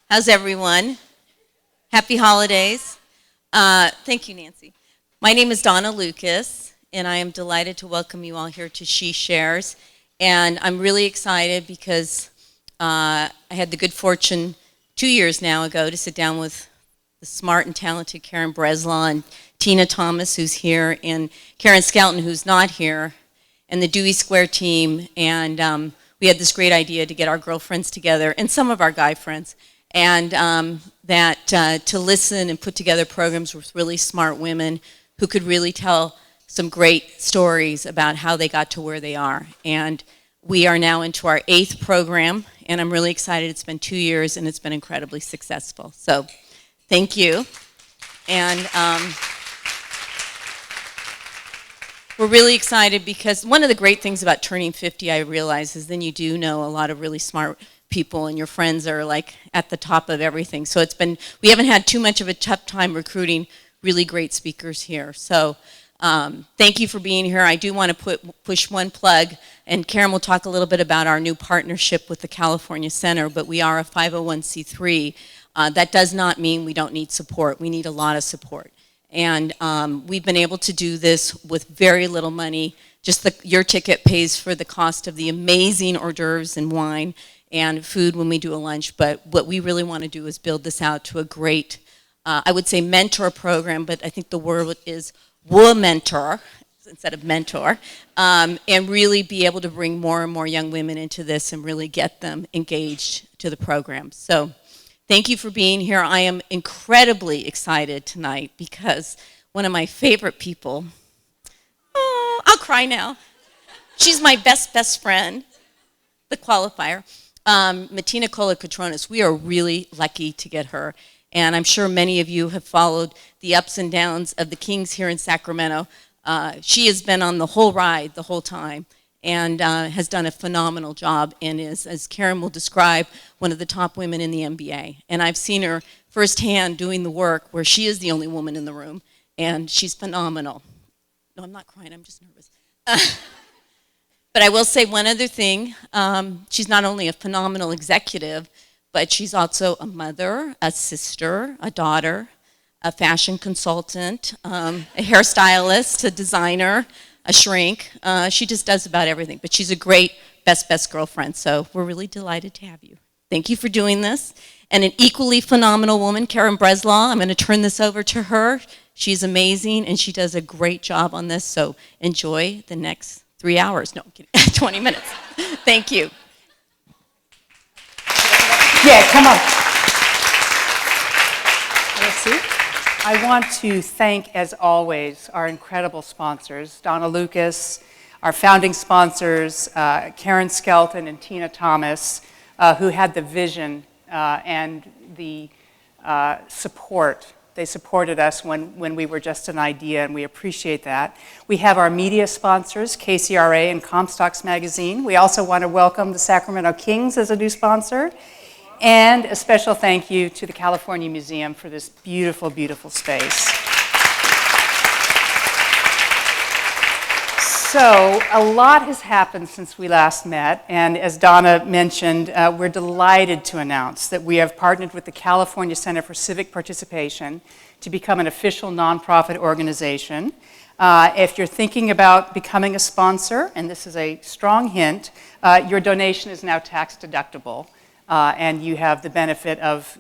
How's everyone? Happy holidays. Thank you, Nancy. My name is Donna Lucas, and I am delighted to welcome you all here to She Shares. And I'm really excited because I had the good fortune 2 years now ago to sit down with the smart and talented Karen Breslaw and Tina Thomas, who's here, and Karen Skelton, who's not here, and the Dewey Square team. And we had this great idea to get our girlfriends together and some of our guy friends, and to listen and put together programs with really smart women who could really tell some great stories about how they got to where they are. And we are now into our 8th program, and I'm really excited. It's been 2 years, and it's been incredibly successful. So thank you. And we're really excited because one of the great things about turning 50, I realize, is then you do know a lot of really smart people, and your friends are like at the top of everything. So we haven't had too much of a tough time recruiting really great speakers here. So thank you for being here. I do want to push one plug, and Karen will talk a little bit about our new partnership with the California Center, but we are a 501c3. That does not mean we don't need support. We need a lot of support. And we've been able to do this with very little money. Just your ticket pays for the cost of the amazing hors d'oeuvres and wine and food when we do a lunch. But what we really want to do is build this out to a great, I would say mentor program, but I think the word is mentor instead of mentor, and really be able to bring more and more young women into this and really get them engaged to the program. So thank you for being here. I am incredibly excited tonight because one of my favorite people, I'll cry now. She's my best friend, the qualifier, Matina Kolokotronis. We are really lucky to get her. And I'm sure many of you have followed the ups and downs of the Kings here in Sacramento. She has been on the whole ride the whole time, and has done a phenomenal job, and is, as Karen will describe, one of the top women in the NBA. And I've seen her firsthand doing the work where she is the only woman in the room, and she's phenomenal. No, I'm not crying, I'm just nervous. But I will say one other thing. She's not only a phenomenal executive, but she's also a mother, a sister, a daughter, a fashion consultant, a hairstylist, a designer, a shrink. She just does about everything, but she's a great best girlfriend, so we're really delighted to have you. Thank you for doing this. And an equally phenomenal woman, Karen Breslaw. I'm going to turn this over to her. She's amazing, and she does a great job on this, so enjoy the next 3 hours. No, I'm kidding, 20 minutes. Thank you. Yeah, come on. Let's see. I want to thank, as always, our incredible sponsors, Donna Lucas, our founding sponsors, Karen Skelton and Tina Thomas, who had the vision and the support. They supported us when we were just an idea, and we appreciate that. We have our media sponsors, KCRA and Comstocks Magazine. We also want to welcome the Sacramento Kings as a new sponsor. And a special thank you to the California Museum for this beautiful, beautiful space. So a lot has happened since we last met, and as Donna mentioned, we're delighted to announce that we have partnered with the California Center for Civic Participation to become an official nonprofit organization. If you're thinking about becoming a sponsor, and this is a strong hint, your donation is now tax deductible. And you have the benefit of,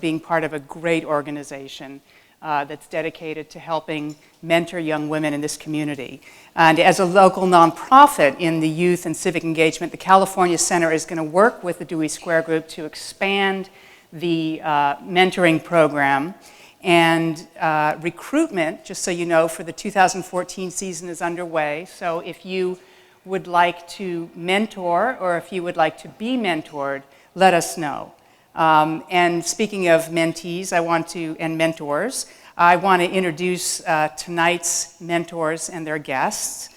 being part of a great organization that's dedicated to helping mentor young women in this community. And as a local nonprofit in the youth and civic engagement, the California Center is going to work with the Dewey Square Group to expand the mentoring program. And recruitment, just so you know, for the 2014 season is underway. So if you would like to mentor, or if you would like to be mentored, let us know. And speaking of mentees, and mentors, I want to introduce tonight's mentors and their guests.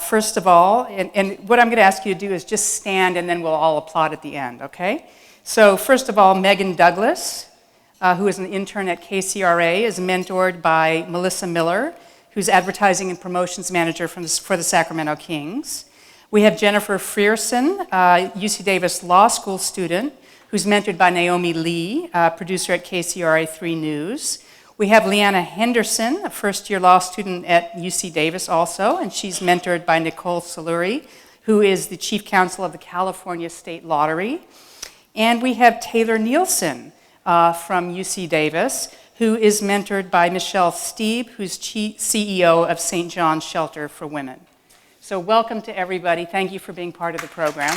First of all, and what I'm going to ask you to do is just stand, and then we'll all applaud at the end, okay? So first of all, Megan Douglas, who is an intern at KCRA, is mentored by Melissa Miller, who's advertising and promotions manager for the Sacramento Kings. We have Jennifer Frierson, UC Davis Law School student, who's mentored by Naomi Lee, producer at KCRA3 News. We have Leanna Henderson, a first-year law student at UC Davis also, and she's mentored by Nicole Saluri, who is the chief counsel of the California State Lottery. And we have Taylor Nielsen from UC Davis, who is mentored by Michelle Steeb, who's CEO of St. John's Shelter for Women. So welcome to everybody. Thank you for being part of the program.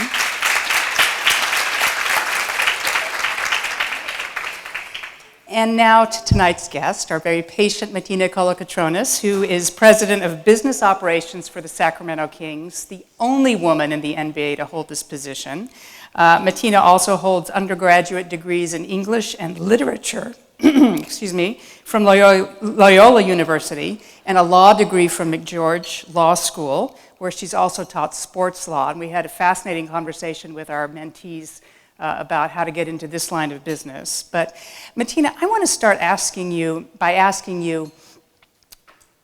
And now to tonight's guest, our very patient Matina Kolokotronis, who is president of business operations for the Sacramento Kings, the only woman in the NBA to hold this position. Matina also holds undergraduate degrees in English and literature, excuse me, from Loyola University, and a law degree from McGeorge Law School, where she's also taught sports law. And we had a fascinating conversation with our mentees about how to get into this line of business. But Matina, I want to start asking you,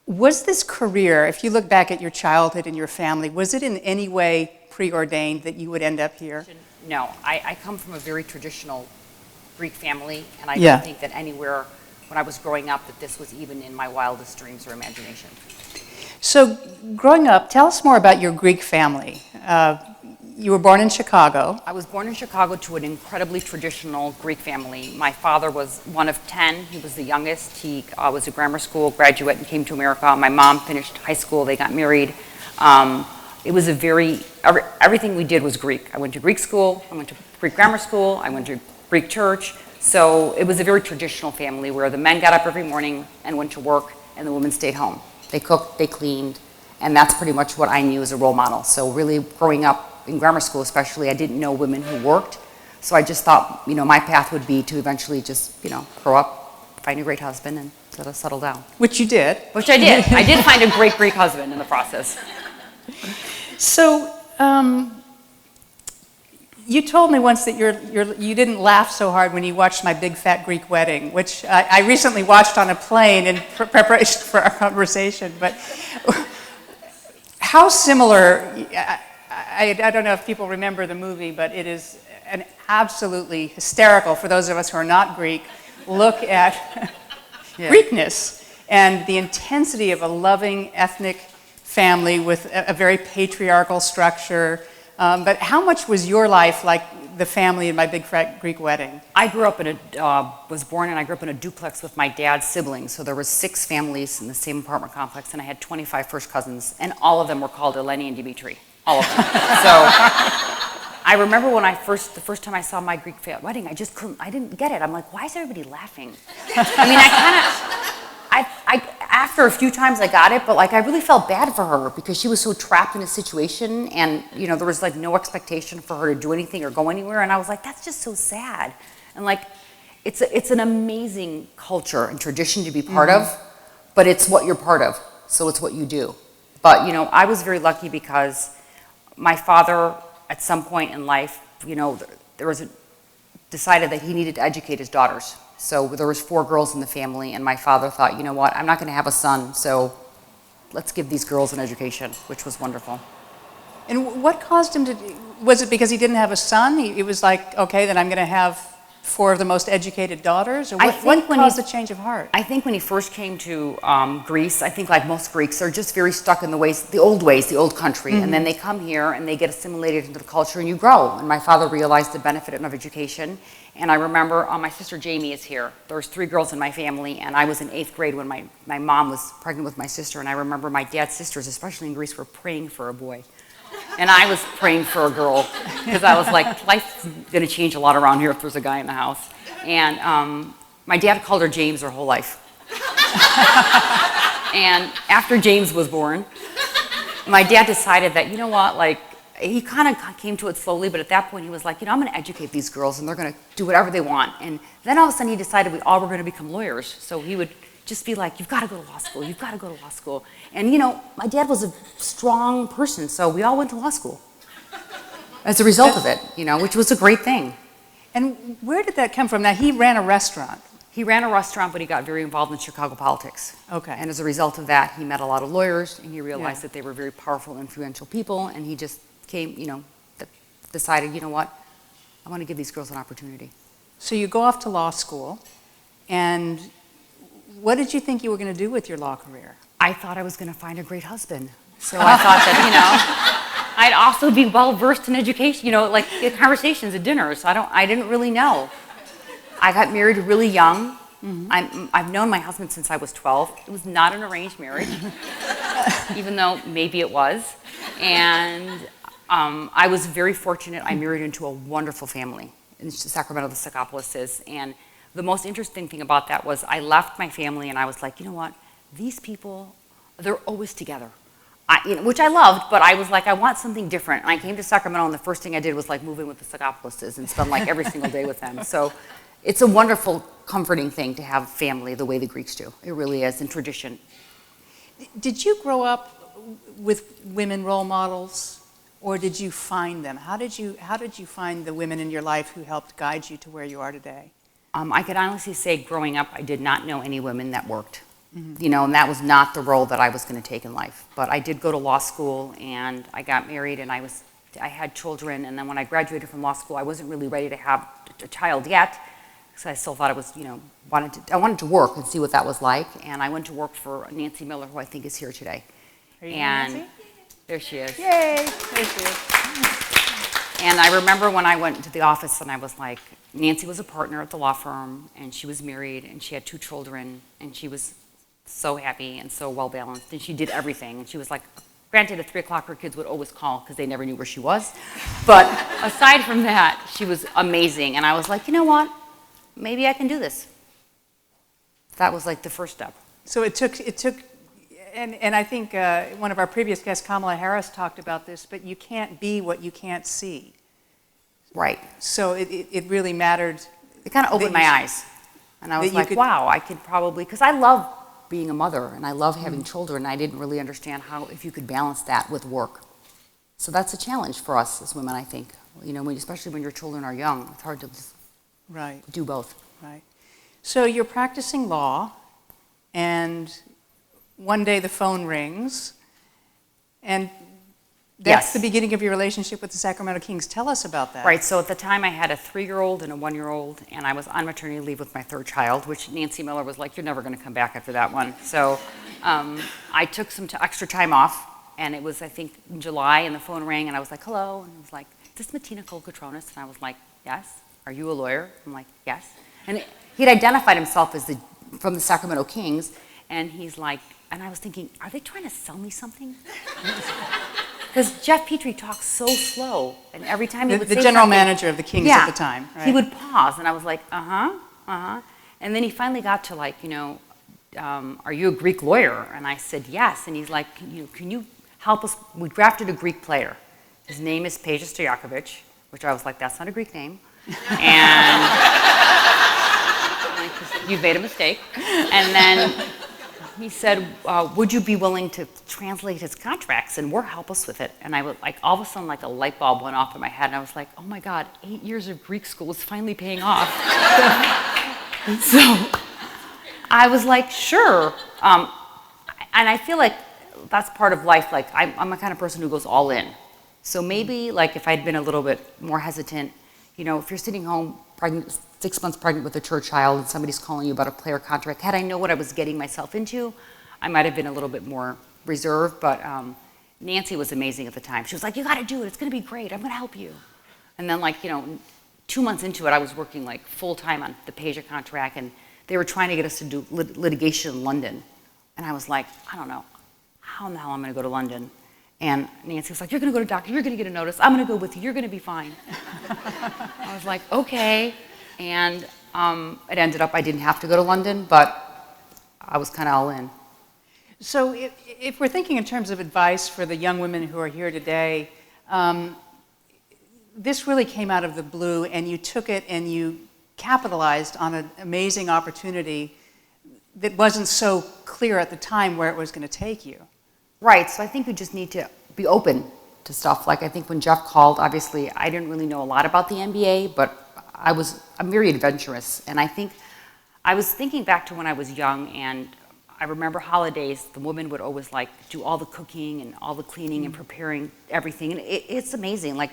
was this career, if you look back at your childhood and your family, was it in any way preordained that you would end up here? No, I come from a very traditional Greek family, and I don't think that anywhere when I was growing up that this was even in my wildest dreams or imagination. So growing up, tell us more about your Greek family. You were born in Chicago. I was born in Chicago to an incredibly traditional Greek family. My father was one of 10. He was the youngest. He was a grammar school graduate and came to America. My mom finished high school. They got married. It was everything we did was Greek. I went to Greek school. I went to Greek grammar school. I went to Greek church. So it was a very traditional family where the men got up every morning and went to work and the women stayed home. They cooked, they cleaned, and that's pretty much what I knew as a role model. So really growing up in grammar school especially, I didn't know women who worked. So I just thought, my path would be to eventually just, grow up, find a great husband, and sort of settle down. Which you did. Which I did. I did find a great Greek husband in the process. So you told me once that you didn't laugh so hard when you watched My Big Fat Greek Wedding, which I recently watched on a plane in preparation for our conversation. But how similar, I don't know if people remember the movie, but it is an absolutely hysterical, for those of us who are not Greek, look at Greekness and the intensity of a loving ethnic family with a very patriarchal structure. But how much was your life like the family in My Big Fat Greek Wedding? I grew up was born and I grew up in a duplex with my dad's siblings. So there were 6 families in the same apartment complex, and I had 25 first cousins, and all of them were called Eleni and Dimitri. All of them. So I remember when the first time I saw My Greek Wedding, I didn't get it. I'm like, why is everybody laughing? I mean, after a few times I got it, but I really felt bad for her because she was so trapped in a situation, and there was no expectation for her to do anything or go anywhere, and I was like, that's just so sad. And it's an amazing culture and tradition to be part of, but it's what you're part of, so it's what you do. But I was very lucky because my father, at some point in life, decided that he needed to educate his daughters. So there was 4 girls in the family, and my father thought, you know what, I'm not going to have a son, so let's give these girls an education, which was wonderful. And what caused him to, was it because he didn't have a son? It was like, okay, then I'm going to have 4 of the most educated daughters? Or what caused the change of heart? I think when he first came to Greece, I think like most Greeks, they're just very stuck in the old country. And then they come here and they get assimilated into the culture and you grow. And my father realized the benefit of education. And I remember, my sister Jamie is here. There was 3 girls in my family, and I was in 8th grade when my mom was pregnant with my sister. And I remember my dad's sisters, especially in Greece, were praying for a boy. And I was praying for a girl because I was like, life's going to change a lot around here if there's a guy in the house. And my dad called her James her whole life. And after James was born, my dad decided that, you know what, he kind of came to it slowly, but at that point he was like, I'm going to educate these girls and they're going to do whatever they want. And then all of a sudden he decided we all were going to become lawyers. So he would just be like, you've got to go to law school, you've got to go to law school. And my dad was a strong person, so we all went to law school as a result of it, which was a great thing. And where did that come from? Now, he ran a restaurant. He ran a restaurant, but he got very involved in Chicago politics. Okay. And as a result of that, he met a lot of lawyers, and he realized that they were very powerful, influential people, and he just came, decided, you know what, I want to give these girls an opportunity. So you go off to law school, and what did you think you were going to do with your law career? I thought I was going to find a great husband. So I thought that, I'd also be well-versed in education, like conversations at dinners. I didn't really know. I got married really young. Mm-hmm. I've known my husband since I was 12. It was not an arranged marriage, even though maybe it was. And I was very fortunate. I married into a wonderful family in Sacramento, the Sacapoulises. And the most interesting thing about that was I left my family and I was like, you know what? These people, they're always together. Which I loved, but I was like, I want something different. And I came to Sacramento, and the first thing I did was like move in with the Sacapoulises and spend like every single day with them. So it's a wonderful, comforting thing to have family the way the Greeks do. It really is, in tradition. Did you grow up with women role models, or did you find them? How did you find the women in your life who helped guide you to where you are today? I could honestly say, growing up, I did not know any women that worked. Mm-hmm. And that was not the role that I was going to take in life. But I did go to law school, and I got married, and I had children. And then when I graduated from law school, I wasn't really ready to have a child yet, because I still thought it was, I wanted to work and see what that was like. And I went to work for Nancy Miller, who I think is here today. Are you and Nancy? There she is. Yay! There she is. And I remember when I went to the office, and I was like, Nancy was a partner at the law firm, and she was married, and she had 2 children, and she was so happy and so well balanced, and she did everything. And she was like, granted, at 3 o'clock her kids would always call because they never knew where she was, but aside from that, she was amazing. And I was like, you know what, maybe I can do this. That was like the first step. So it took, and I think one of our previous guests, Kamala Harris, talked about this, but you can't be what you can't see. Right. So it really mattered. It kind of opened my eyes, and I was like, wow, I could probably, because I love being a mother, and I love having children. I didn't really understand if you could balance that with work. So that's a challenge for us as women, I think. Especially when your children are young, it's hard to do both. Right. So you're practicing law, and one day the phone rings, and that's the beginning of your relationship with the Sacramento Kings. Tell us about that. Right, so at the time I had a 3-year-old and a 1-year-old, and I was on maternity leave with my 3rd child, which Nancy Miller was like, you're never going to come back after that one. So I took some extra time off, and it was, I think, in July, and the phone rang, and I was like, hello, and it was like, is this Matina Kolokotronis? And I was like, yes. Are you a lawyer? I'm like, yes. And he'd identified himself as from the Sacramento Kings, and he's like, and I was thinking, are they trying to sell me something? Because Jeff Petrie talks so slow, and every time he would say the general something, manager of the Kings at the time, right? He would pause, and I was like, and then he finally got to like, are you a Greek lawyer? And I said, yes. And he's like, can you help us? We drafted a Greek player. His name is Peja Stojakovic, which I was like, that's not a Greek name. And you've made a mistake. And then he said, would you be willing to translate his contracts and help us with it? And I was like, all of a sudden, like a light bulb went off in my head, and I was like, oh my God, 8 years of Greek school is finally paying off. So I was like, sure. And I feel like that's part of life. Like I'm the kind of person who goes all in. So maybe like if I'd been a little bit more hesitant, if you're sitting home pregnant, 6 months pregnant with a church child, and somebody's calling you about a player contract, had I known what I was getting myself into, I might have been a little bit more reserved. But Nancy was amazing at the time. She was like, you got to do it. It's going to be great. I'm going to help you. And then 2 months into it, I was working like full time on the Peja contract, and they were trying to get us to do litigation in London. And I was like, I don't know how in the hell I'm going to go to London. And Nancy was like, you're going to go to doctor, you're going to get a notice, I'm going to go with you, you're going to be fine. I was like, okay. And it ended up I didn't have to go to London, but I was kind of all in. So if we're thinking in terms of advice for the young women who are here today, this really came out of the blue, and you took it and you capitalized on an amazing opportunity that wasn't so clear at the time where it was going to take you. Right, so I think you just need to be open to stuff. Like I think when Jeff called, obviously I didn't really know a lot about the NBA, but I'm very adventurous. And I think I was thinking back to when I was young, and I remember holidays, the woman would always like do all the cooking and all the cleaning and preparing everything. And it's amazing. Like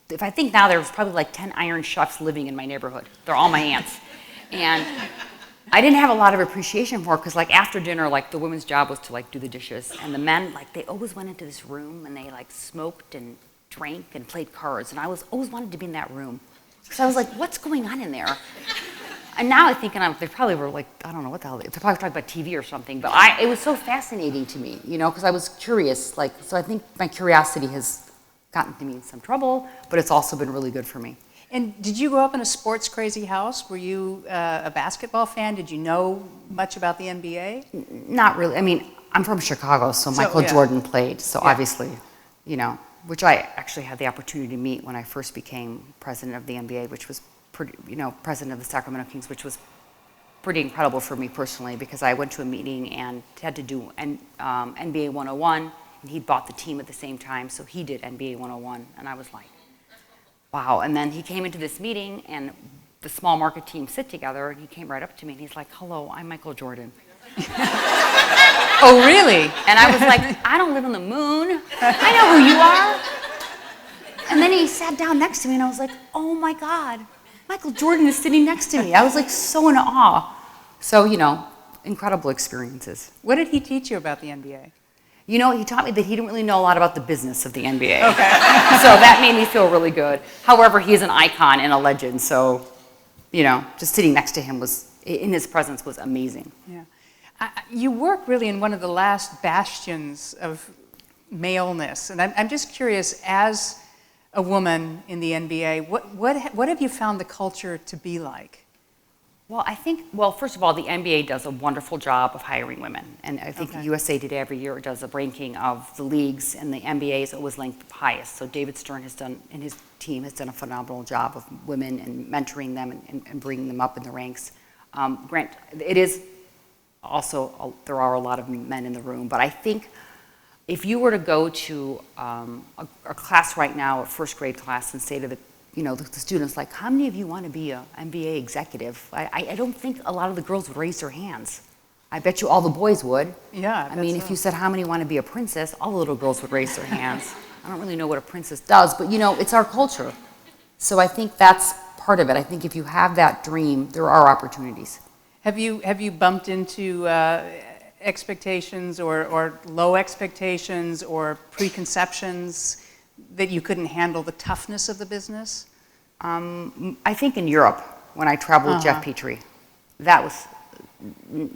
if I think now, there's probably like 10 Iron Chefs living in my neighborhood. They're all my aunts. And I didn't have a lot of appreciation for it because like after dinner, like the women's job was to like do the dishes. And the men, like they always went into this room and they like smoked and drank and played cards. And I always wanted to be in that room. Because I was like, what's going on in there? And now I think, they probably were like, I don't know what the hell, they're probably talking about TV or something. But it was so fascinating to me, you know, because I was curious. Like, so I think my curiosity has gotten me in some trouble, but it's also been really good for me. And did you grow up in a sports crazy house? Were you a basketball fan? Did you know much about the NBA? Not really. I mean, I'm from Chicago, so Michael Jordan played. So obviously, you know, which I actually had the opportunity to meet when I first became president of the NBA, which was pretty, you know, president of the Sacramento Kings, which was pretty incredible for me personally because I went to a meeting and had to do NBA 101, and he bought the team at the same time, so he did NBA 101, and I was like, wow. And then he came into this meeting, and the small market team sit together, and he came right up to me, and he's like, hello, I'm Michael Jordan. Oh, really? And I was like, I don't live on the moon. I know who you are. And then he sat down next to me, and I was like, oh my God, Michael Jordan is sitting next to me. I was like so in awe. So, you know, incredible experiences. What did he teach you about the NBA? You know, he taught me that he didn't really know a lot about the business of the NBA. Okay. So that made me feel really good. However, he is an icon and a legend, so, you know, just sitting next to him in his presence was amazing. Yeah. You work really in one of the last bastions of maleness, and I'm just curious, as a woman in the NBA, what have you found the culture to be like? Well, I think, first of all, the NBA does a wonderful job of hiring women. And I think USA Today every year does a ranking of the leagues, and the NBA is always ranked highest. So David Stern and his team has done a phenomenal job of women and mentoring them and bringing them up in the ranks. Grant, it is also, there are a lot of men in the room, but I think if you were to go to a class right now, a first grade class, and say to the students, like, how many of you want to be an MBA executive? I don't think a lot of the girls would raise their hands. I bet you all the boys would. Yeah. I mean, if you said, how many want to be a princess, all the little girls would raise their hands. I don't really know what a princess does, but, you know, it's our culture. So I think that's part of it. I think if you have that dream, there are opportunities. Have you bumped into expectations or low expectations or preconceptions that you couldn't handle the toughness of the business? I think in Europe, when I traveled with Jeff Petrie,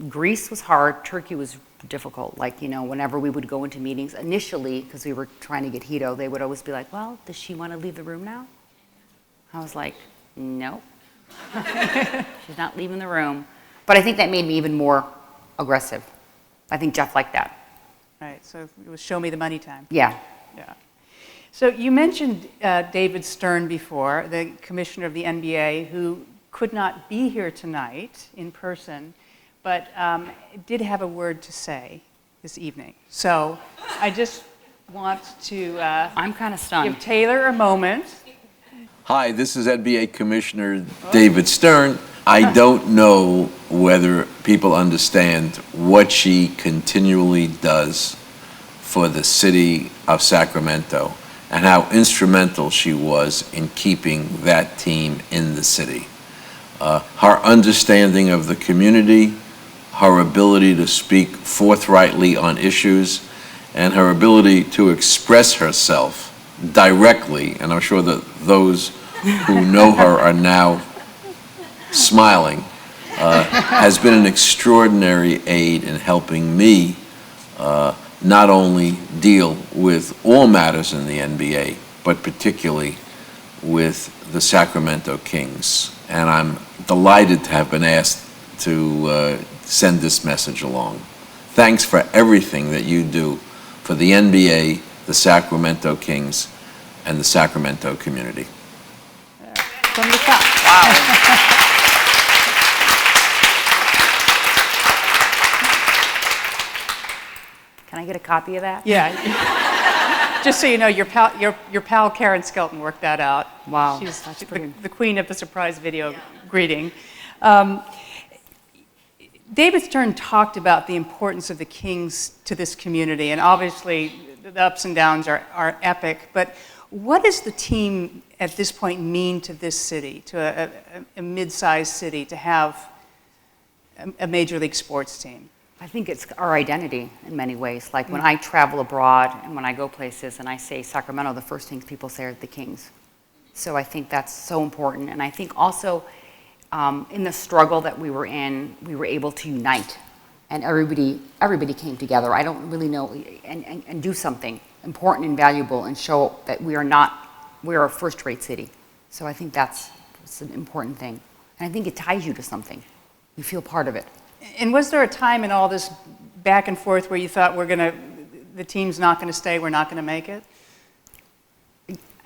Greece was hard, Turkey was difficult. Like, you know, whenever we would go into meetings, initially, because we were trying to get Hito, they would always be like, well, does she want to leave the room now? I was like, no. She's not leaving the room. But I think that made me even more aggressive. I think Jeff liked that. Right, so it was show me the money time. Yeah. Yeah. So you mentioned David Stern before, the commissioner of the NBA, who could not be here tonight in person, but did have a word to say this evening. So I just want to I'm kind of stunned. Give Taylor a moment. Hi, this is NBA Commissioner David Stern. I don't know whether people understand what she continually does for the city of Sacramento and how instrumental she was in keeping that team in the city. Her understanding of the community, her ability to speak forthrightly on issues, and her ability to express herself directly, and I'm sure that those who know her are now smiling, has been an extraordinary aid in helping me not only deal with all matters in the NBA, but particularly with the Sacramento Kings. And I'm delighted to have been asked to send this message along. Thanks for everything that you do for the NBA, the Sacramento Kings, and the Sacramento community. From the top. Wow. Can I get a copy of that? Yeah. Just so you know, your pal Karen Skelton worked that out. Wow. She's That's pretty... the queen of the surprise video greeting. David Stern talked about the importance of the Kings to this community, and obviously the ups and downs are epic, but what is the team at this point mean to this city, to a mid-sized city, to have a Major League sports team? I think it's our identity in many ways. Like when I travel abroad and when I go places and I say Sacramento, the first things people say are the Kings. So I think that's so important. And I think also in the struggle that we were in, we were able to unite. And everybody came together. I don't really know, and do something important and valuable and show that we're a first-rate city. So I think that's an important thing. And I think it ties you to something. You feel part of it. And was there a time in all this back and forth where you thought the team's not going to stay, we're not going to make it?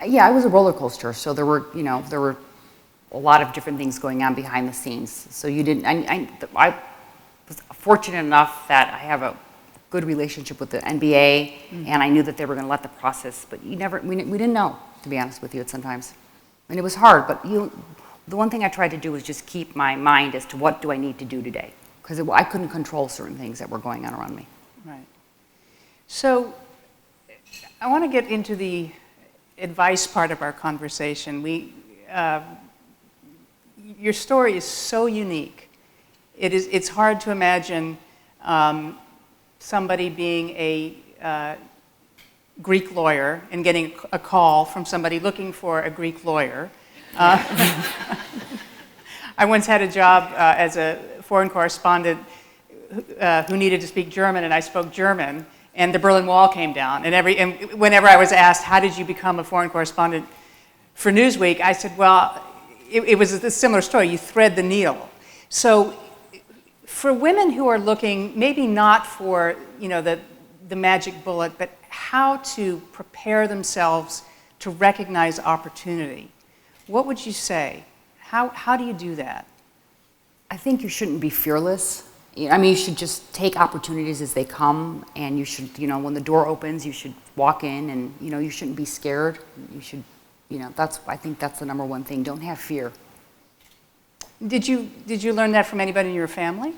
Yeah, it was a roller coaster. So there were a lot of different things going on behind the scenes. So you didn't. I was fortunate enough that I have a good relationship with the NBA, and I knew that they were going to let the process. But we didn't know, to be honest with you, sometimes, and it was hard. But the one thing I tried to do was just keep my mind as to what do I need to do today, because I couldn't control certain things that were going on around me. Right. So I want to get into the advice part of our conversation. Your story is so unique. It's hard to imagine somebody being a Greek lawyer and getting a call from somebody looking for a Greek lawyer. I once had a job as a foreign correspondent who needed to speak German, and I spoke German, and the Berlin Wall came down. And whenever I was asked, how did you become a foreign correspondent for Newsweek, I said, well, it was a similar story. You thread the needle. So for women who are looking, maybe not for the magic bullet, but how to prepare themselves to recognize opportunity, what would you say? How do you do that? I think you shouldn't be fearless. I mean, you should just take opportunities as they come, and you should, when the door opens, you should walk in, and you shouldn't be scared. You should, I think that's the number one thing. Don't have fear. Did you learn that from anybody in your family?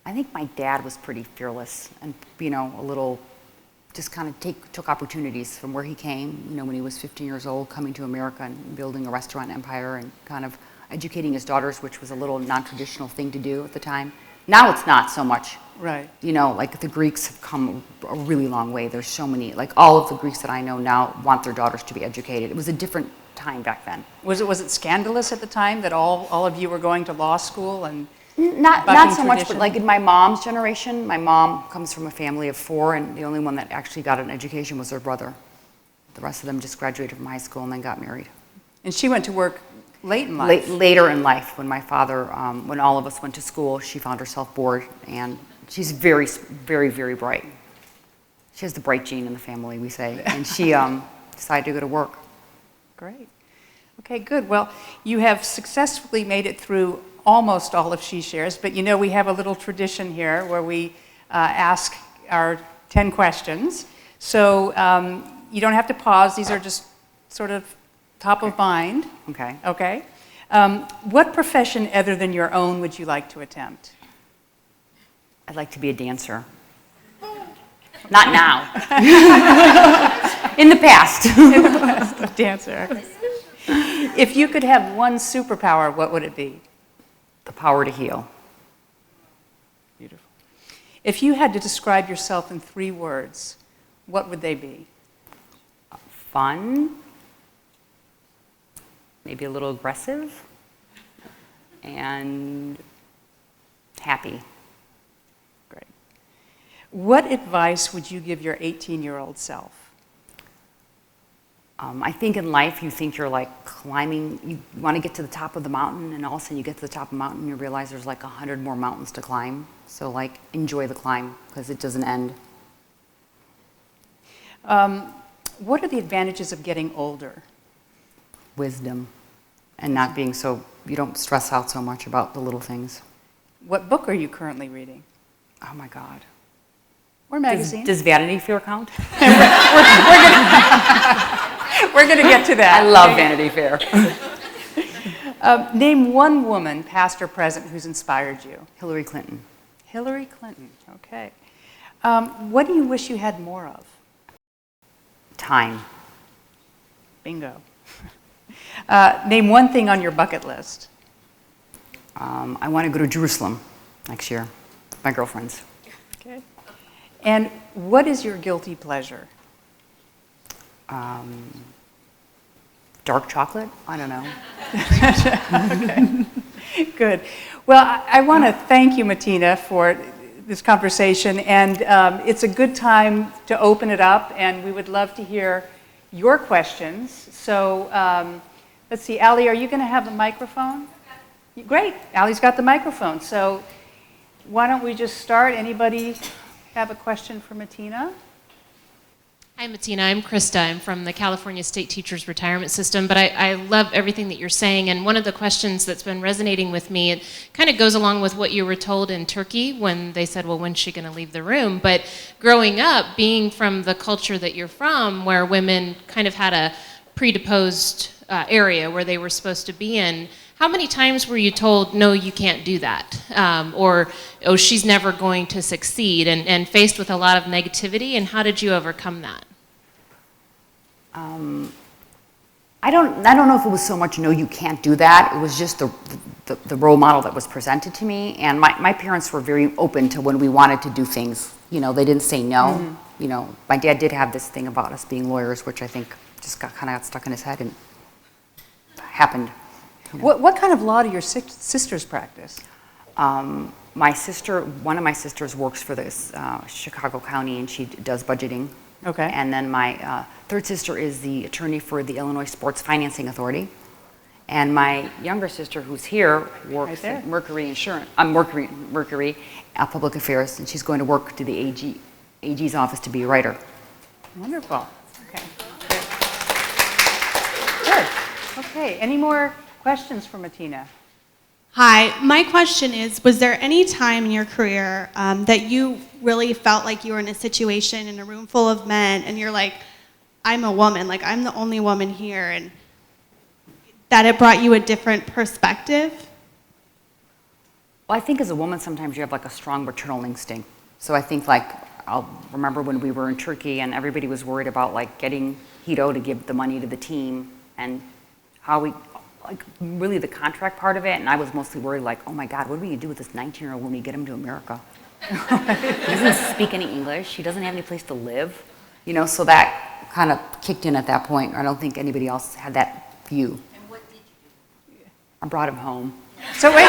I think my dad was pretty fearless and, a little, just kind of took opportunities from where he came, when he was 15 years old, coming to America and building a restaurant empire and kind of educating his daughters, which was a little non-traditional thing to do at the time. Now it's not so much. Right. Like the Greeks have come a really long way. There's so many, like all of the Greeks that I know now want their daughters to be educated. It was a different time back then. Was it scandalous at the time that all of you were going to law school and not so much, but like in my mom's generation, my mom comes from a family of 4, and the only one that actually got an education was her brother. The rest of them just graduated from high school and then got married. And she went to work late in life? Later in life, when my father, when all of us went to school, she found herself bored, and she's very, very, very bright. She has the bright gene in the family, we say, and she decided to go to work. Great. Okay, good. Well, you have successfully made it through almost all of She Shares, but we have a little tradition here where we ask our 10 questions. So you don't have to pause. These are just sort of top of mind. Okay. Okay. What profession other than your own would you like to attempt? I'd like to be a dancer. Not now. In the past. In the past, a dancer. Okay. If you could have one superpower, what would it be? The power to heal. Beautiful. If you had to describe yourself in 3 words, what would they be? Fun, maybe a little aggressive, and happy. Great. What advice would you give your 18-year-old self? I think in life you think you're like climbing, you want to get to the top of the mountain, and all of a sudden you get to the top of the mountain and you realize there's like 100 more mountains to climb. So like enjoy the climb because it doesn't end. What are the advantages of getting older? Wisdom and not being so, you don't stress out so much about the little things. What book are you currently reading? Oh my God. Or magazine? Does Vanity Fair count? We're going to get to that. I love Vanity Fair. Name one woman, past or present, who's inspired you. Hillary Clinton. Hillary Clinton, okay. What do you wish you had more of? Time. Bingo. Name one thing on your bucket list. I want to go to Jerusalem next year. My girlfriends. Okay. And what is your guilty pleasure? Dark chocolate? I don't know. Okay. Good. Well, I want to thank you, Matina, for this conversation, and it's a good time to open it up, and we would love to hear your questions. So let's see, Allie, are you going to have the microphone? Great, Allie's got the microphone. So why don't we just start? Anybody have a question for Matina? Hi, Matina. I'm Krista. I'm from the California State Teachers Retirement System, but I love everything that you're saying, and one of the questions that's been resonating with me, it kind of goes along with what you were told in Turkey when they said, well, when's she going to leave the room? But growing up, being from the culture that you're from, where women kind of had a predisposed area where they were supposed to be in, how many times were you told, no, you can't do that? Or, oh, she's never going to succeed, and faced with a lot of negativity, and how did you overcome that? I don't know if it was so much, no, you can't do that. It was just the role model that was presented to me. And my parents were very open to when we wanted to do things. You know, they didn't say no. Mm-hmm. You know, my dad did have this thing about us being lawyers, which I think just kind of got stuck in his head and happened. You know. What kind of law do your sisters practice? My sister, one of my sisters works for this Chicago County, and she does budgeting. Okay. And then my third sister is the attorney for the Illinois Sports Financing Authority. And my younger sister, who's here, works at Mercury Insurance. Mercury Public Affairs, and she's going to work to the AG's office to be a writer. Wonderful. Okay. Good. Okay. Any more questions for Matina? Hi, my question is, was there any time in your career that you really felt like you were in a situation in a room full of men and you're like, I'm a woman, like I'm the only woman here, and that it brought you a different perspective? Well, I think as a woman sometimes you have like a strong maternal instinct. So I think like, I'll remember when we were in Turkey and everybody was worried about like getting Hito to give the money to the team and how we, like really the contract part of it, and I was mostly worried like, oh my God, what are we gonna do with this 19-year-old when we get him to America? He doesn't speak any English, he doesn't have any place to live, you know, so that kind of kicked in at that point. I don't think anybody else had that view. And what did you do? I brought him home. So wait,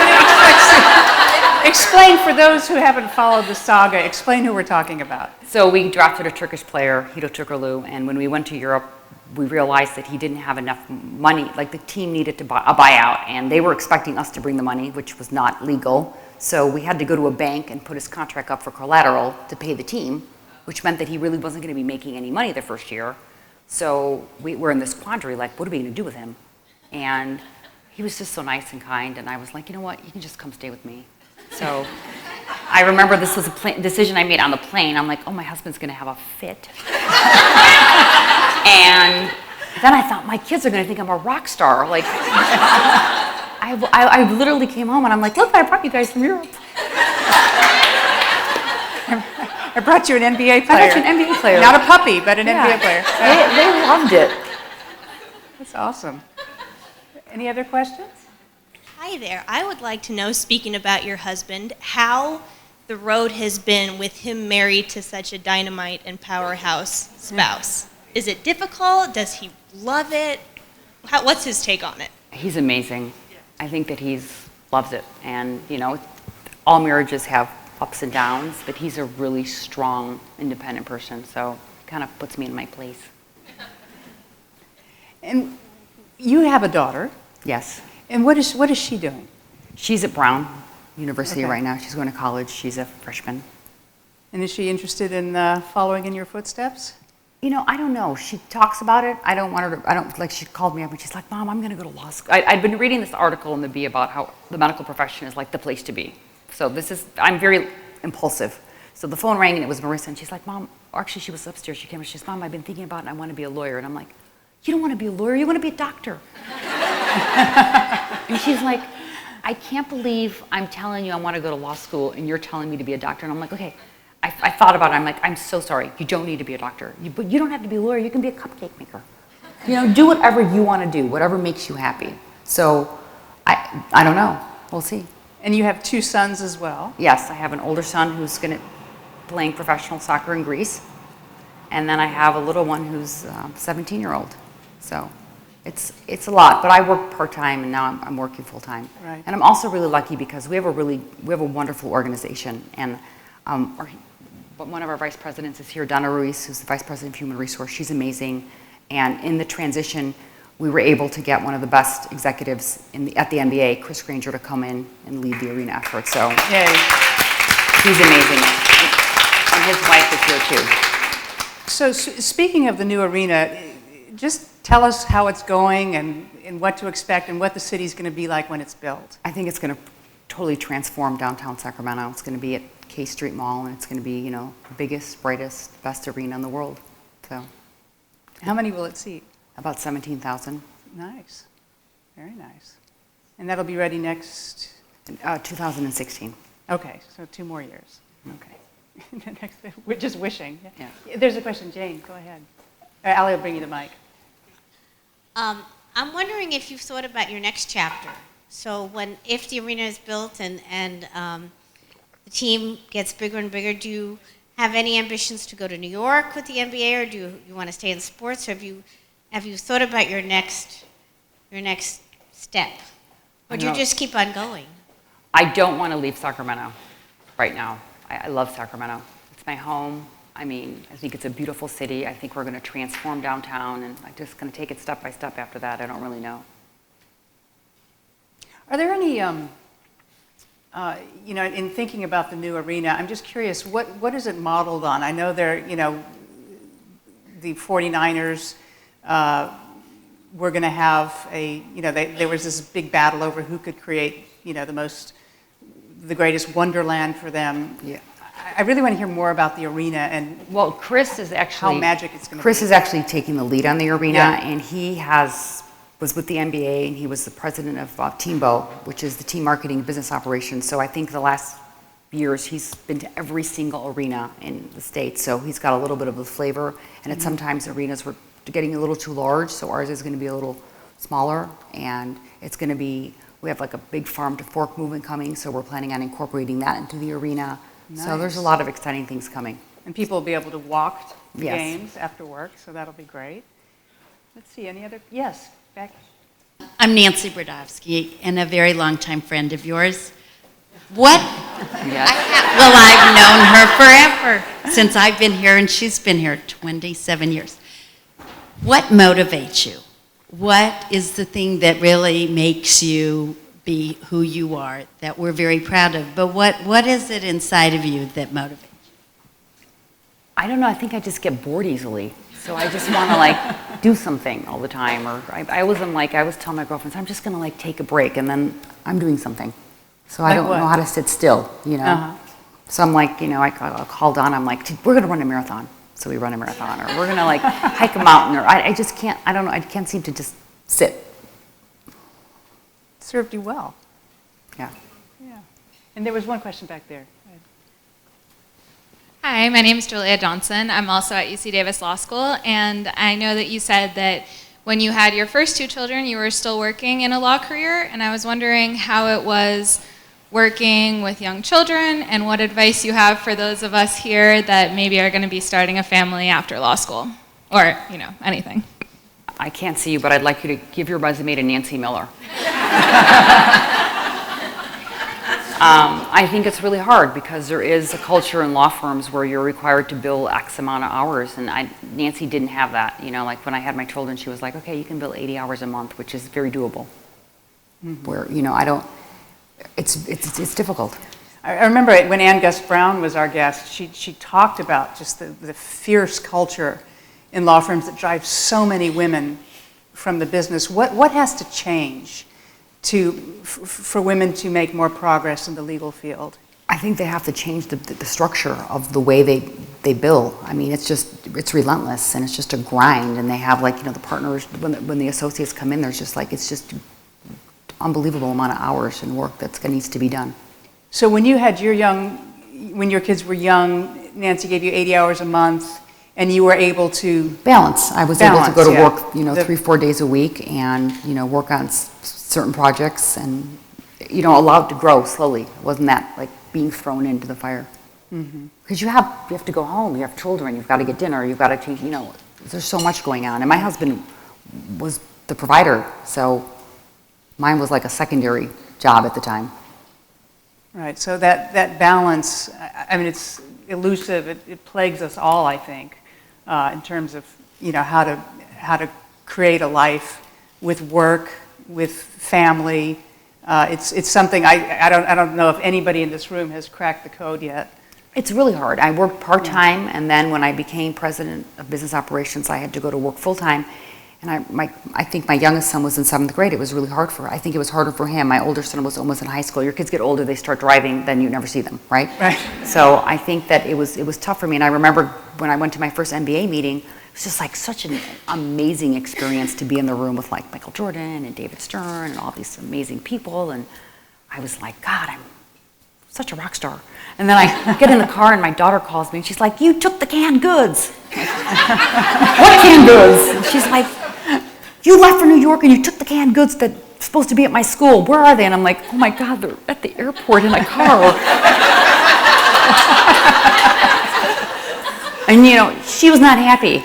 explain for those who haven't followed the saga, explain who we're talking about. So we drafted a Turkish player, Hito Turkoglu, and when we went to Europe, we realized that he didn't have enough money, like the team needed to buy a buyout, and they were expecting us to bring the money, which was not legal. So we had to go to a bank and put his contract up for collateral to pay the team, which meant that he really wasn't going to be making any money the first year. So we were in this quandary, like, what are we going to do with him? And he was just so nice and kind, and I was like, you know what, you can just come stay with me. So I remember this was a decision I made on the plane. I'm like, oh, my husband's going to have a fit. And then I thought, my kids are going to think I'm a rock star. Like, I literally came home and I'm like, look, I brought you guys from Europe. I brought you an NBA player. I brought you an NBA player. Not a puppy, but an NBA player. They loved it. That's awesome. Any other questions? Hi there. I would like to know, speaking about your husband, how the road has been with him married to such a dynamite and powerhouse spouse. Is it difficult? Does he love it? What's his take on it? He's amazing. I think that he's loves it. And, you know, all marriages have ups and downs, but he's a really strong, independent person. So it kind of puts me in my place. And you have a daughter. Yes. And what is she doing? She's at Brown University Okay. right now. She's going to college. She's a freshman. And is she interested in following in your footsteps? You know, I don't know. She talks about it. I don't want her to, like, she called me up and she's like, Mom, I'm going to go to law school. I'd been reading this article in the Bee about how the medical profession is like the place to be. So I'm very impulsive. So the phone rang and it was Marissa and she's like, Mom, or actually she was upstairs. She came and she's, Mom, I've been thinking about it and I want to be a lawyer. And I'm like, you don't want to be a lawyer, you want to be a doctor. And she's like, I can't believe I'm telling you I want to go to law school and you're telling me to be a doctor. And I'm like, okay. I thought about it. I'm like, I'm so sorry. You don't need to be a doctor. But you don't have to be a lawyer. You can be a cupcake maker. You know, do whatever you want to do, whatever makes you happy. So I don't know. We'll see. And you have 2 sons as well. Yes, I have an older son who's going to playing professional soccer in Greece, and then I have a little one who's 17-year-old. So it's a lot, but I work part-time, and now I'm working full-time. Right. And I'm also really lucky because we have a wonderful organization, and one of our vice presidents is here, Donna Ruiz, who's the vice president of human resource. She's amazing, and in the transition, we were able to get one of the best executives at the NBA, Chris Granger, to come in and lead the arena effort. So Yay. he's amazing, and his wife is here too. So speaking of the new arena, just tell us how it's going and what to expect and what the city's going to be like when it's built. I think it's going to totally transform downtown Sacramento. It's going to be at K Street Mall, and it's going to be, the biggest, brightest, best arena in the world. So, How many will it seat? about 17,000. Nice. Very nice. And that'll be ready next? 2016. Okay, so 2 more years. Okay. We're just wishing. Yeah. There's a question. Jane, go ahead. Allie will bring you the mic. I'm wondering if you've thought about your next chapter. So if the arena is built and the team gets bigger and bigger, do you have any ambitions to go to New York with the NBA, or do you want to stay in sports? Or have you thought about your next step, or do you just keep on going? I don't want to leave Sacramento right now. I love Sacramento. It's my home. I mean, I think it's a beautiful city. I think we're going to transform downtown, and I'm just going to take it step by step after that. I don't really know. Are there any, in thinking about the new arena, I'm just curious, what is it modeled on? I know the 49ers were going to have there was this big battle over who could create, the greatest wonderland for them. Yeah. I really want to hear more about the arena and Well, Chris is actually how magic it's going to be. Chris is actually taking the lead on the arena, Yeah. and he was with the NBA, and he was the president of Teambo, which is the team marketing and business operations. So I think the last years he's been to every single arena in the state. So he's got a little bit of a flavor, and at sometimes arenas were getting a little too large, so ours is going to be a little smaller, and it's going to be, we have like a big farm to fork movement coming, so we're planning on incorporating that into the arena. So there's a lot of exciting things coming. And people will be able to walk to the Yes. games after work, so that'll be great. Let's see, any other? Yes, Becky. I'm Nancy Brodowski, and a very long-time friend of yours. What? Yes. Well, I've known her forever, since I've been here, and she's been here 27 years. What motivates you? What is the thing that really makes you be who you are, that we're very proud of? But what is it inside of you that motivates you? I don't know. I think I just get bored easily. So I just want to do something all the time. Or I always tell my girlfriends, I'm just going to take a break, and then I'm doing something. So I Like don't what? know how to sit still, Uh-huh. So I'm I'll call Donna. I'm like, we're going to run a marathon. So we run a marathon, or we're going to hike a mountain, or I just can't. I don't know. I can't seem to just sit. Served you well. Yeah. Yeah. And there was one question back there. Go ahead. Hi, my name is Julia Johnson. I'm also at UC Davis Law School, and I know that you said that when you had your first 2 children, you were still working in a law career, and I was wondering how it was working with young children and what advice you have for those of us here that maybe are going to be starting a family after law school, or, anything. I can't see you, but I'd like you to give your resume to Nancy Miller. I think it's really hard because there is a culture in law firms where you're required to bill X amount of hours, and Nancy didn't have that. When I had my children, she was like, okay, you can bill 80 hours a month, which is very doable. Mm-hmm. Where, it's difficult. I remember when Ann Gus Brown was our guest, she talked about just the fierce culture in law firms that drives so many women from the business. What has to change for women to make more progress in the legal field? I think they have to change the structure of the way they bill. I mean, it's relentless, and it's just a grind, and they have the partners, when the associates come in, there's just it's just unbelievable amount of hours and work that needs to be done. So when you had when your kids were young, Nancy gave you 80 hours a month, and you were able to Balance. I was able to go to yeah. work, 3-4 days a week and, work on certain projects and, allowed to grow slowly. It wasn't that like being thrown into the fire. Because you have to go home, you have children, you've got to get dinner, you've got to change, there's so much going on. And my husband was the provider, so mine was like a secondary job at the time. Right, so that balance, I mean, it's elusive, it plagues us all, I think, in terms of, how to create a life with work, with family. It's something I don't know if anybody in this room has cracked the code yet. It's really hard. I worked part-time, and then when I became president of business operations, I had to go to work full-time. And I think my youngest son was in 7th grade. It was really hard I think it was harder for him. My older son was almost in high school. Your kids get older, they start driving, then you never see them, right? Right. So I think that it was tough for me. And I remember when I went to my first MBA meeting, it was just like such an amazing experience to be in the room with like Michael Jordan and David Stern and all these amazing people. And I was like, God, I'm such a rock star. And then I get in the car and my daughter calls me and she's like, you took the canned goods. What canned goods? And she's like, you left for New York and you took the canned goods that are supposed to be at my school. Where are they? And I'm like, oh my God, they're at the airport in a car. And she was not happy.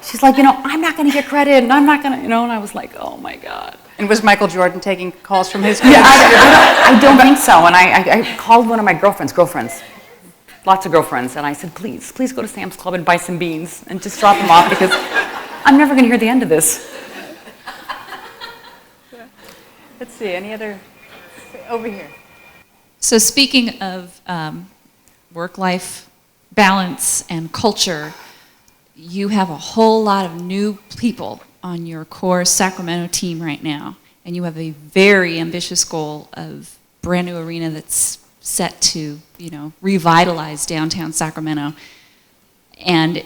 She's like, I'm not going to get credit and I'm not going to, and I was like, oh my God. And was Michael Jordan taking calls from his kids? Yeah, I don't think so. And I called one of my girlfriends, lots of girlfriends, and I said, please go to Sam's Club and buy some beans and just drop them off because I'm never going to hear the end of this. Let's see, any other, over here. So speaking of work-life balance and culture, you have a whole lot of new people on your core Sacramento team right now, and you have a very ambitious goal of brand new arena that's set to, revitalize downtown Sacramento, and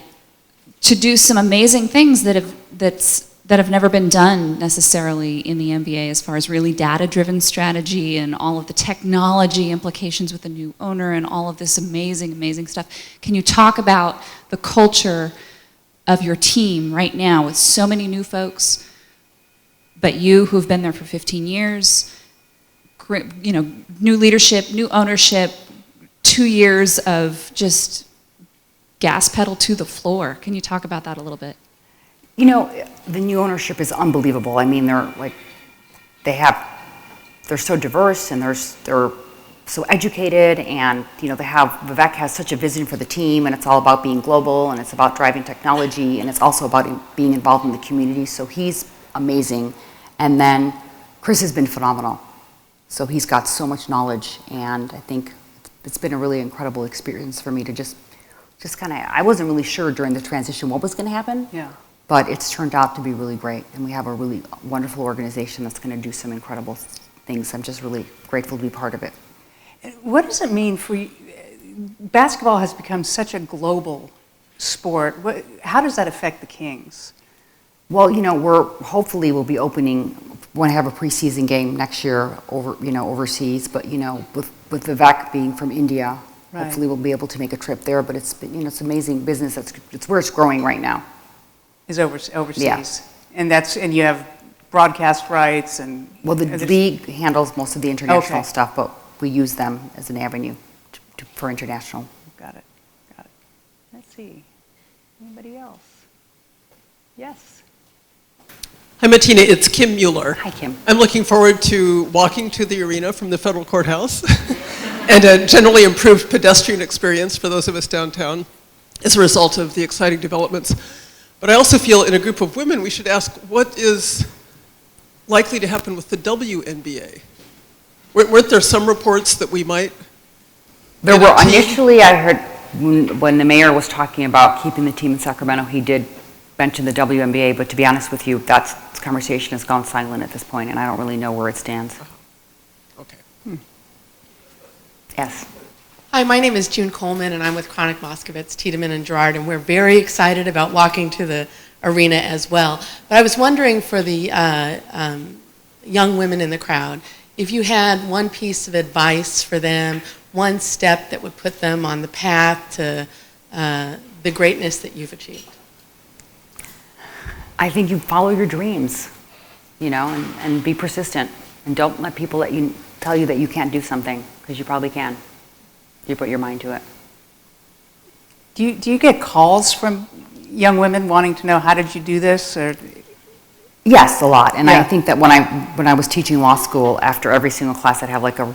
to do some amazing things that have never been done necessarily in the NBA, as far as really data-driven strategy and all of the technology implications with the new owner and all of this amazing stuff. Can you talk about the culture of your team right now with so many new folks, but you who've been there for 15 years, new leadership, new ownership, 2 years of just gas pedal to the floor. Can you talk about that a little bit? The new ownership is unbelievable. I mean, they're so diverse and they're so educated, and Vivek has such a vision for the team, and it's all about being global, and it's about driving technology, and it's also about being involved in the community. So he's amazing, and then Chris has been phenomenal. So he's got so much knowledge, and I think it's been a really incredible experience for me to just kind of. I wasn't really sure during the transition what was going to happen. Yeah. But it's turned out to be really great, and we have a really wonderful organization that's going to do some incredible things. I'm just really grateful to be part of it. What does it mean for you? Basketball has become such a global sport. How does that affect the Kings? Well, hopefully we'll be opening, want to have a preseason game next year overseas, but with Vivek being from India, right. Hopefully we'll be able to make a trip there. But it's it's amazing business. It's where it's growing right now. Is overseas. Yeah. And you have broadcast rights and. Well, the league handles most of the international Okay. stuff, but we use them as an avenue for international. Got it. Let's see. Anybody else? Yes. Hi, Matina. It's Kim Mueller. Hi, Kim. I'm looking forward to walking to the arena from the federal courthouse and a generally improved pedestrian experience for those of us downtown as a result of the exciting developments. But I also feel in a group of women we should ask what is likely to happen with the WNBA. Weren't there some reports that we might? There were initially, I heard when the mayor was talking about keeping the team in Sacramento, he did mention the WNBA, but to be honest with you, that conversation has gone silent at this point, and I don't really know where it stands. Okay. Yes. Hi, my name is June Coleman, and I'm with Chronic Moskovitz, Tiedemann, and Gerard, and we're very excited about walking to the arena as well. But I was wondering for the young women in the crowd, if you had one piece of advice for them, one step that would put them on the path to the greatness that you've achieved? I think you follow your dreams, you know, and be persistent. And don't let people tell you that you can't do something, because you probably can. You put your mind to it. Do you get calls from young women wanting to know, how did you do this? Or? Yes, a lot. And Yeah. I think that when I was teaching law school, after every single class, I'd have like a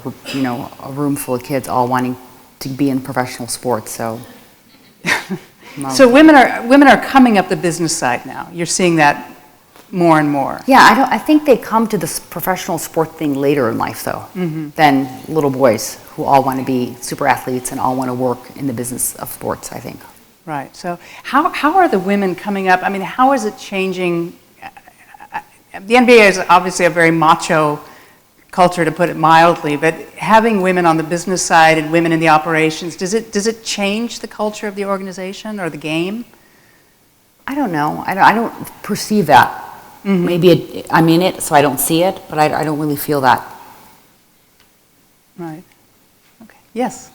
room full of kids all wanting to be in professional sports. So, So women are coming up the business side now. You're seeing that more and more. yeah, I think they come to this professional sport thing later in life, though, than little boys who all want to be super athletes and all want to work in the business of sports, I think. Right. So how are the women coming up? I mean, how is it changing? The NBA is obviously a very macho culture, to put it mildly, but having women on the business side and women in the operations, does it change the culture of the organization or the game? I don't know. I don't perceive that. Maybe I'm in it, so I don't see it, but I don't really feel that. Right. Okay. Yes.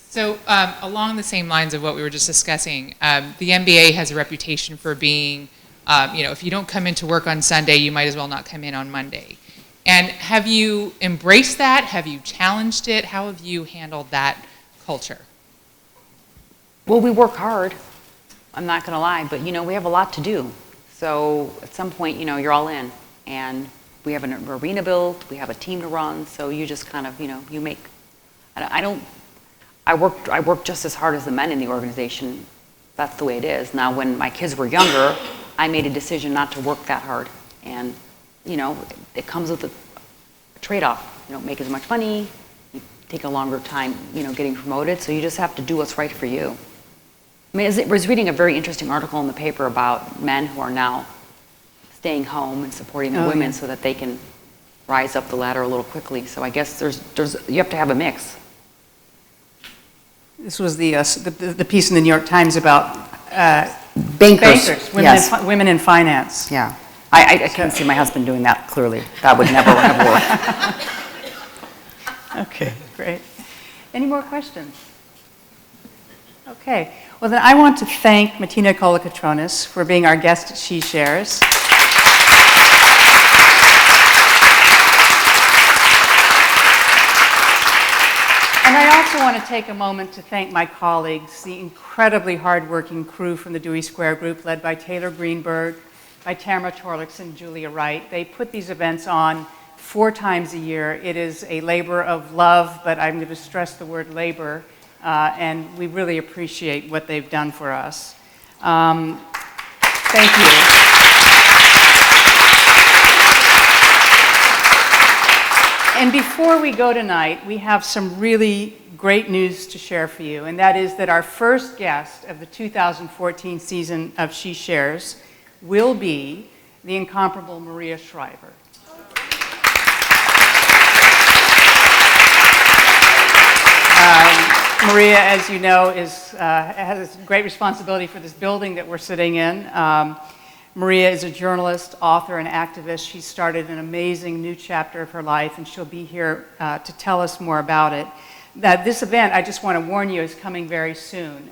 So along the same lines of what we were just discussing, the NBA has a reputation for being, if you don't come into work on Sunday, you might as well not come in on Monday. And have you embraced that? Have you challenged it? How have you handled that culture? Well, we work hard. I'm not going to lie, but we have a lot to do. So at some point, you're all in, and we have an arena built, we have a team to run. So you just kind of, you make. I work just as hard as the men in the organization. That's the way it is. Now, when my kids were younger, I made a decision not to work that hard, and it comes with a trade-off. You don't make as much money. You take a longer time, getting promoted. So you just have to do what's right for you. I mean, I was reading a very interesting article in the paper about men who are now staying home and supporting their women so that they can rise up the ladder a little quickly. So I guess you have to have a mix. This was the piece in the New York Times about bankers, women in finance. Yeah, I can't see my husband doing that clearly. That would never have worked. Okay, great. Any more questions? Okay. Well, then I want to thank Matina Kolokotronis for being our guest at She Shares. And I also want to take a moment to thank my colleagues, the incredibly hardworking crew from the Dewey Square Group, led by Taylor Greenberg, by Tamara Torlix and Julia Wright. They put these events on 4 times a year. It is a labor of love, but I'm going to stress the word labor. And we really appreciate what they've done for us. Thank you. And before we go tonight, we have some really great news to share for you, and that is that our first guest of the 2014 season of She Shares will be the incomparable Maria Shriver. Maria, as you know, has great responsibility for this building that we're sitting in. Maria is a journalist, author, and activist. She started an amazing new chapter of her life, and she'll be here to tell us more about it. This event, I just want to warn you, is coming very soon.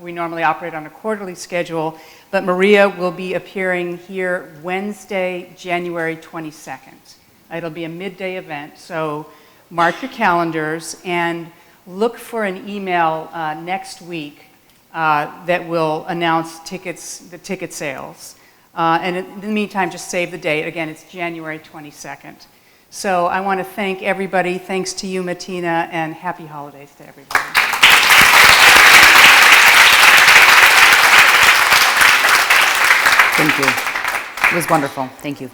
We normally operate on a quarterly schedule, but Maria will be appearing here Wednesday, January 22nd. It'll be a midday event, so mark your calendars and look for an email next week that will announce the ticket sales. And in the meantime, just save the date. Again, it's January 22nd. So I want to thank everybody. Thanks to you, Matina, and happy holidays to everybody. Thank you. It was wonderful. Thank you.